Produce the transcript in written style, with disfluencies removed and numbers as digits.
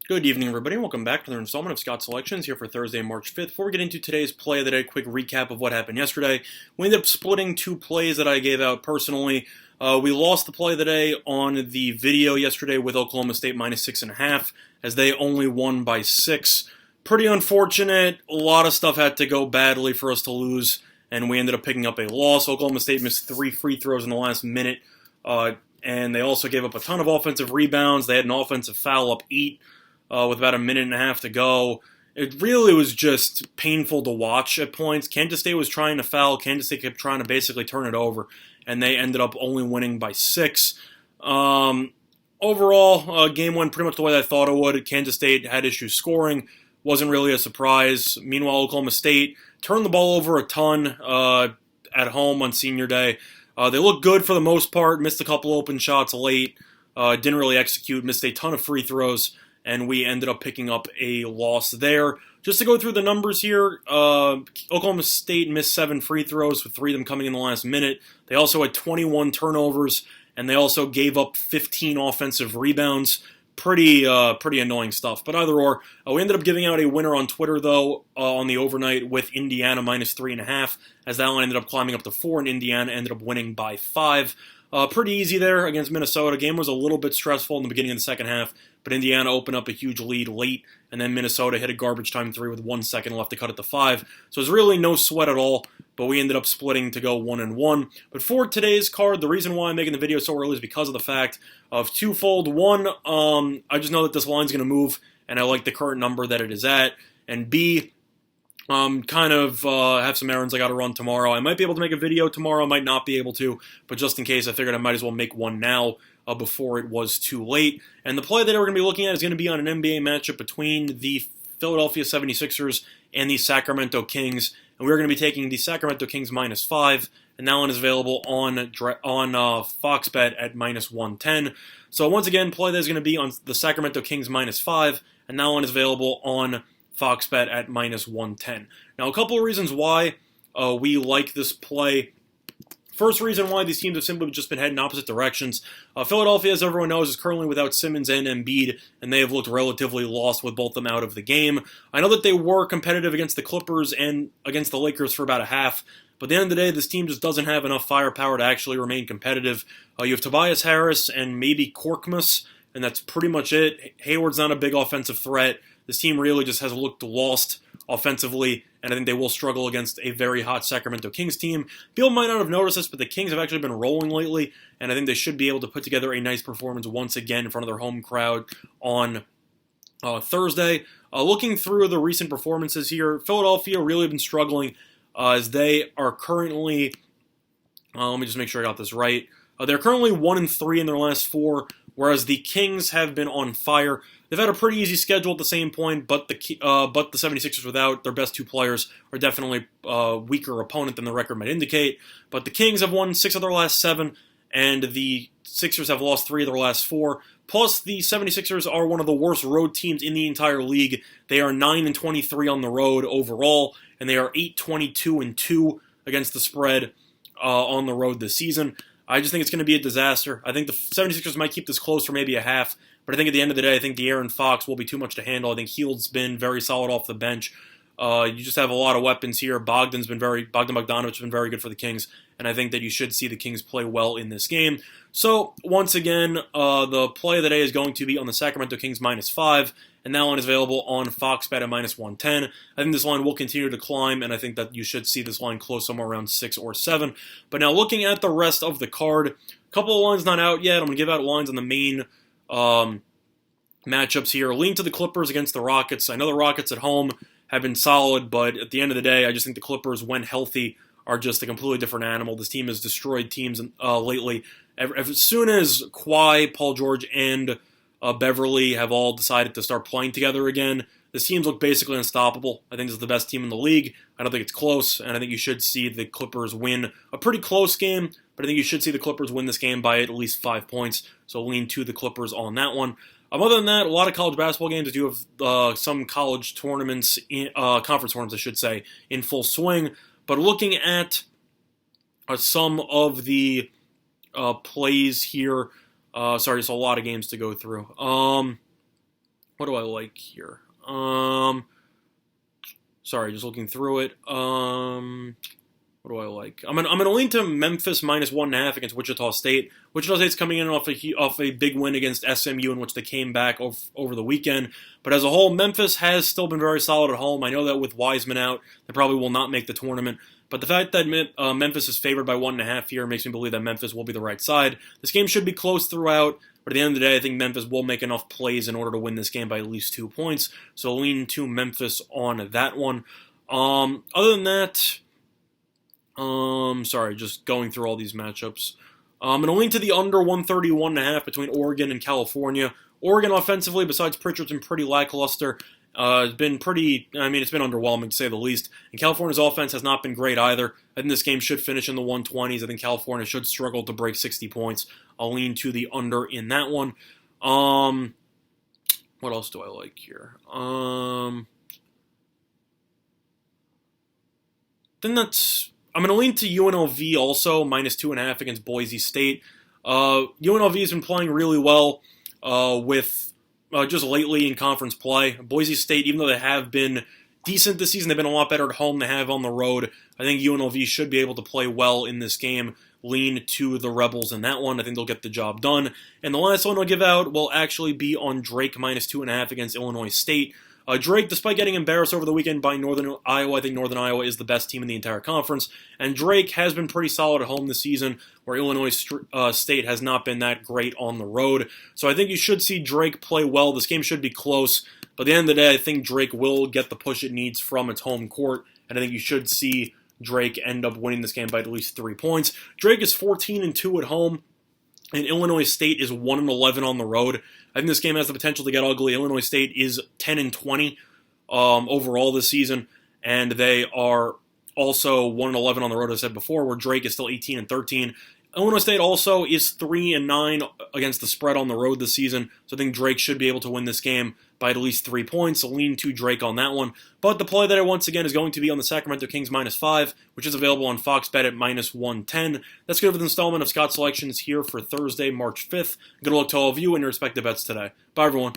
Good evening, everybody, and welcome back to another installment of Scott's Selections here for Thursday, March 5th. Before we get into today's play of the day, quick recap of what happened yesterday. We ended up splitting two plays that I gave out personally. We lost the play of the day on the video yesterday with Oklahoma State minus 6.5, as they only won by 6. Pretty unfortunate. A lot of stuff had to go badly for us to lose, and we ended up picking up a loss. Oklahoma State missed 3 free throws in the last minute, and they also gave up a ton of offensive rebounds. They had an offensive foul up 8. With about a minute and a half to go. It really was just painful to watch at points. Kansas State was trying to foul. Kansas State kept trying to basically turn it over, and they ended up only winning by 6. Overall, game went pretty much the way I thought it would. Kansas State had issues scoring. Wasn't really a surprise. Meanwhile, Oklahoma State turned the ball over a ton at home on senior day. They looked good for the most part. Missed a couple open shots late. Didn't really execute. Missed a ton of free throws. And we ended up picking up a loss there. Just to go through the numbers here, Oklahoma State missed 7 free throws, with 3 of them coming in the last minute. They also had 21 turnovers, and they also gave up 15 offensive rebounds. Pretty annoying stuff. But either or, we ended up giving out a winner on Twitter, though, on the overnight with Indiana minus 3.5, as that line ended up climbing up to 4, and Indiana ended up winning by 5. Pretty easy there against Minnesota. Game was a little bit stressful in the beginning of the second half, but Indiana opened up a huge lead late, and then Minnesota hit a garbage time 3 with 1 second left to cut it to 5. So it was really no sweat at all, but we ended up splitting to go 1-1. But for today's card, the reason why I'm making the video so early is because of the fact of twofold. One, I just know that this line's going to move, and I like the current number that it is at. And B, have some errands I got to run tomorrow. I might be able to make a video tomorrow, I might not be able to, but just in case, I figured I might as well make one now before it was too late. And the play that we're going to be looking at is going to be on an NBA matchup between the Philadelphia 76ers and the Sacramento Kings, and we're going to be taking the Sacramento Kings minus 5, and that one is available on Fox Bet at minus 110. So once again, play that is going to be on the Sacramento Kings minus 5, and that one is available on Fox Bet at minus 110. Now, a couple of reasons why we like this play. First reason why these teams have simply just been heading opposite directions. Philadelphia, as everyone knows, is currently without Simmons and Embiid, and they have looked relatively lost with both of them out of the game. I know that they were competitive against the Clippers and against the Lakers for about a half, but at the end of the day, this team just doesn't have enough firepower to actually remain competitive. You have Tobias Harris and maybe Korkmaz, and that's pretty much it. Hayward's not a big offensive threat. This team really just has looked lost offensively, and I think they will struggle against a very hot Sacramento Kings team. People might not have noticed this, but the Kings have actually been rolling lately, and I think they should be able to put together a nice performance once again in front of their home crowd on Thursday. Looking through the recent performances here, Philadelphia really been struggling as they are currently, let me just make sure I got this right. They're currently 1-3 in their last 4, whereas the Kings have been on fire. They've had a pretty easy schedule at the same point, but the 76ers without their best 2 players are definitely a weaker opponent than the record might indicate. But the Kings have won 6 of their last 7, and the Sixers have lost 3 of their last 4. Plus, the 76ers are one of the worst road teams in the entire league. They are 9-23 on the road overall, and they are 8-22-2 against the spread on the road this season. I just think it's going to be a disaster. I think the 76ers might keep this close for maybe a half, but I think at the end of the day, I think De'Aaron Fox will be too much to handle. I think Hield's been very solid off the bench. You just have a lot of weapons here. Bogdan Bogdanovic has been very good for the Kings, and I think that you should see the Kings play well in this game. So, once again, the play of the day is going to be on the Sacramento Kings minus 5, and that line is available on Fox Bet at minus 110. I think this line will continue to climb, and I think that you should see this line close somewhere around 6 or 7. But now, looking at the rest of the card, a couple of lines not out yet. I'm going to give out lines on the main matchups here. Lean to the Clippers against the Rockets. I know the Rockets at home have been solid, but at the end of the day, I just think the Clippers, when healthy, are just a completely different animal. This team has destroyed teams lately. As soon as Kawhi, Paul George, and Beverly have all decided to start playing together again, this teams look basically unstoppable. I think this is the best team in the league. I don't think it's close, and I think you should see the Clippers win a pretty close game, but I think you should see the Clippers win this game by at least 5 points, so lean to the Clippers on that one. Other than that, a lot of college basketball games. I do have some college tournaments, conference tournaments, I should say, in full swing. But looking at some of the plays here, sorry, there's a lot of games to go through. What do I like here? Sorry, just looking through it. What do I like? I'm gonna lean to Memphis -1.5 against Wichita State. Wichita State's coming in off a big win against SMU, in which they came back over the weekend. But as a whole, Memphis has still been very solid at home. I know that with Wiseman out, they probably will not make the tournament. But the fact that Memphis is favored by 1.5 here makes me believe that Memphis will be the right side. This game should be close throughout, but at the end of the day, I think Memphis will make enough plays in order to win this game by at least 2 points. So lean to Memphis on that one. Other than that, sorry, just going through all these matchups. I'm going to lean to the under 131.5 between Oregon and California. Oregon offensively, besides Pritchard's been pretty lackluster. It's been it's been underwhelming to say the least. And California's offense has not been great either. I think this game should finish in the 120s. I think California should struggle to break 60 points. I'll lean to the under in that one. What else do I like here? I'm going to lean to UNLV also, -2.5 against Boise State. UNLV has been playing really well with just lately in conference play. Boise State, even though they have been decent this season, they've been a lot better at home than they have on the road. I think UNLV should be able to play well in this game. Lean to the Rebels in that one. I think they'll get the job done. And the last one I'll give out will actually be on Drake -2.5 against Illinois State. Drake, despite getting embarrassed over the weekend by Northern Iowa, I think Northern Iowa is the best team in the entire conference. And Drake has been pretty solid at home this season, where Illinois State has not been that great on the road. So I think you should see Drake play well. This game should be close. But at the end of the day, I think Drake will get the push it needs from its home court. And I think you should see Drake end up winning this game by at least 3 points. Drake is 14-2 at home, and Illinois State is 1-11 on the road. I think this game has the potential to get ugly. Illinois State is 10-20 overall this season, and they are also 1-11 on the road, as I said before, where Drake is still 18-13. Illinois State also is 3-9 against the spread on the road this season, so I think Drake should be able to win this game by at least 3 points. So lean to Drake on that one. But the play that I once again is going to be on the Sacramento Kings -5, which is available on Fox Bet at -110. That's good for the installment of Scott Selections here for Thursday, March 5th. Good luck to all of you and your respective bets today. Bye, everyone.